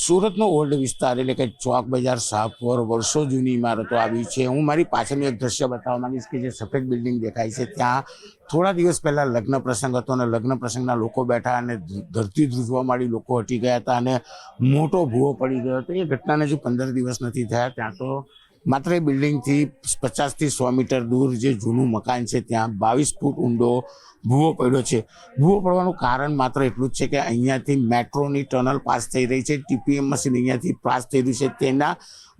સુરતનો ઓલ્ડ વિસ્તાર એટલે કે ચોક બજાર શાહપુર વર્ષો જૂની ઇમારતો આવી છે। હું મારી પાછળનું એક દ્રશ્ય બતાવવા માંગીશ કે જે સફેદ બિલ્ડિંગ દેખાય છે ત્યાં થોડા દિવસ પહેલા લગ્ન પ્રસંગ હતો અને લગ્ન પ્રસંગના લોકો બેઠા અને ધરતી ધ્રુજવા માંડી લોકો હટી ગયા હતા અને મોટો ભૂવો પડી ગયો હતો। એ ઘટનાને જો 15 દિવસ નથી થયા ત્યાં તો માત્ર એ બિલ્ડિંગથી 50 થી 100 મીટર દૂર જે જૂનું મકાન છે ત્યાં 22 ફૂટ ઊંડો ભૂવો પડ્યો છે। ભૂવો પડવાનું કારણ માત્ર એટલું જ છે કે અહીંયાથી મેટ્રોની ટનલ પાસ થઈ રહી છે। ટીપીએમ મશીન અહીંયાથી પાસ થઈ રહ્યું છે, તેના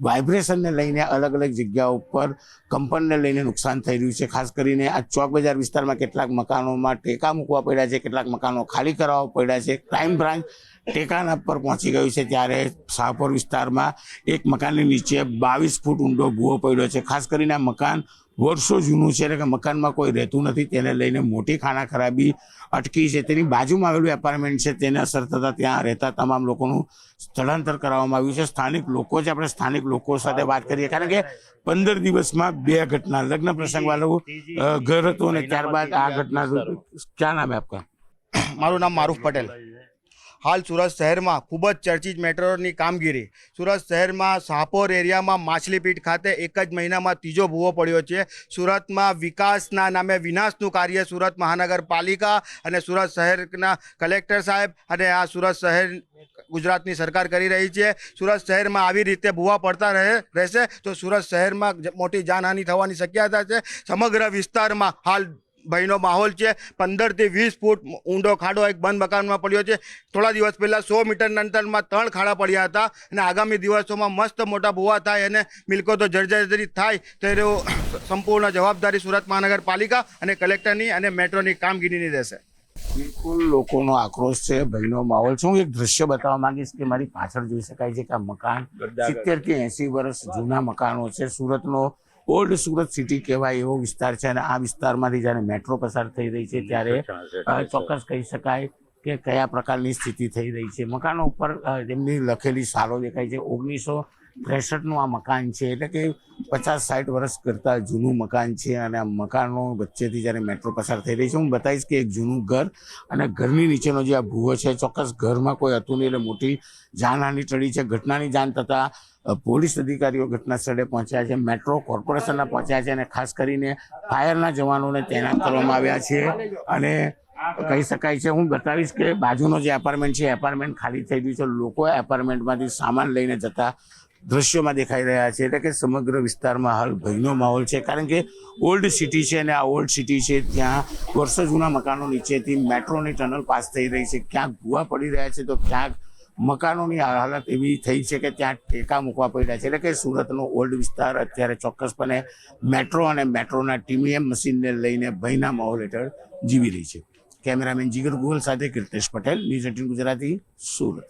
વાઇબ્રેશનને લઈને અલગ અલગ જગ્યાઓ પર કંપનને લઈને નુકસાન થઈ રહ્યું છે। ખાસ કરીને આ ચોક બજાર વિસ્તારમાં કેટલાક મકાનોમાં ટેકા મૂકવા પડ્યા છે, કેટલાક મકાનો ખાલી કરાવવા પડ્યા છે। ક્રાઇમ બ્રાન્ચ ટેકાના પર પહોંચી ગયું છે ત્યારે શાહપુર વિસ્તારમાં એક મકાનની નીચે 22 ફૂટ ઊંડો ભૂવો પડ્યો છે। ખાસ કરીને આ મકાન વર્ષો જૂનું છે એટલે કે મકાનમાં કોઈ રહેતું નથી, તેને લઈને મોટી ખાના ખરાબી અટકી છે। તેની બાજુમાં આવેલું એપાર્ટમેન્ટ છે તેને અસર થતાં ત્યાં રહેતા તમામ લોકોનું સ્થળાંતર કરવામાં આવ્યું છે। સ્થાનિક લોકો છે, આપણે સ્થાનિક લોકો સાથે વાત કરીએ કારણ કે 15 દિવસમાં 2 ઘટના, લગ્ન પ્રસંગ વાળું ઘર હતું અને ત્યારબાદ આ ઘટના। ક્યાં નામ है आपका? મારું નામ મારૂફ પટેલ। હાલ સુરત શહેરમાં ખૂબ જ ચર્ચિત મેટ્રોની કામગીરી। સુરત શહેરમાં શાહપુર એરિયામાં માછલીપીટ ખાતે એક જ મહિનામાં ત્રીજો ભૂવો પડ્યો છે। સુરતમાં વિકાસના નામે વિનાશનું કાર્ય સુરત મહાનગરપાલિકા અને સુરત શહેરના કલેક્ટર સાહેબ અને આ સુરત શહેર ગુજરાતની સરકાર કરી રહી છે। સુરત શહેરમાં આવી રીતે ભૂવા પડતા રહેશે તો સુરત શહેરમાં મોટી જાનહાનિ થવાની શક્યતા છે। સમગ્ર વિસ્તારમાં હાલ ભયનો માહોલ છે। 15 થી 20 ફૂટ ઊંડો ખાડો એક બંધ મકાનમાં પડ્યો છે। થોડા દિવસ પહેલાં 100 મીટરના અંતરમાં 3 ખાડા પડ્યા હતા અને આગામી દિવસોમાં મસ્ત મોટા ભૂવા થાય અને મિલકતો જર્જરિત થાય તેનો સંપૂર્ણ જવાબદારી સુરત મહાનગરપાલિકા અને કલેક્ટરની અને મેટ્રોની કામગીરીની રહેશે। બિલકુલ લોકોનો આક્રોશ છે, ભયનો માહોલ છે। હું એક દ્રશ્ય બતાવવા માંગીશ કે મારી પાછળ જોઈ શકાય છે કે આ મકાન 70 થી 80 વર્ષ જૂના મકાનો છે। સુરતનો ઓલ્ડ સુરત સિટી કહેવાય એવો વિસ્તાર છે અને આ વિસ્તારમાંથી જ્યારે મેટ્રો પસાર થઈ રહી છે ત્યારે ચોક્કસ કહી શકાય કે કયા પ્રકારની સ્થિતિ થઈ રહી છે। મકાનો ઉપર તેમની લખેલી સાલો દેખાય છે। 1963નું આ મકાન છે એટલે કે 50-60 વર્ષ કરતાં જૂનું મકાન છે અને આ મકાનો વચ્ચેથી જ્યારે મેટ્રો પસાર થઈ રહી છે હું બતાવીશ કે એક જૂનું ઘર અને ઘરની નીચેનો જે આ ભૂવો છે ચોક્કસ ઘરમાં કોઈ હતું નહીં એટલે મોટી જાનહાનિ ટળી છે। ઘટનાની જાણ થતાં પોલીસ અધિકારીઓ ઘટના સ્થળે પહોંચ્યા છે, મેટ્રો કોર્પોરેશનના પહોંચ્યા છે અને ખાસ કરીને ફાયરના જવાનોને તૈનાત કરવામાં આવ્યા છે અને કહી શકાય છે હું બતાવીશ કે બાજુનો જે એપાર્ટમેન્ટ છે એપાર્ટમેન્ટ ખાલી થઈ ગયું છે। લોકો એપાર્ટમેન્ટમાંથી સામાન લઈને જતા દ્રશ્યોમાં દેખાઈ રહ્યા છે એટલે કે સમગ્ર વિસ્તારમાં હાલ ભયનો માહોલ છે કારણ કે ઓલ્ડ સિટી છે અને આ ઓલ્ડ સિટી છે ત્યાં વર્ષો જૂના મકાનો નીચેથી મેટ્રોની ટનલ પાસ થઈ રહી છે। ક્યાંક ભૂવા પડી રહ્યા છે તો ક્યાંક મકાનોની હાલત એવી થઈ છે કે ત્યાં ટેકા મૂકવા પડ્યા છે એટલે કે સુરતનો ઓલ્ડ વિસ્તાર અત્યારે ચોક્કસપણે મેટ્રો અને મેટ્રોના ટીપીએમ મશીનને લઈને ભયના માહોલ હેઠળ જીવી રહી છે। કેમેરામેન જીગર ગોલ સાથે કીર્તેશ પટેલ, ન્યૂઝ 18 ગુજરાતી, સુરત।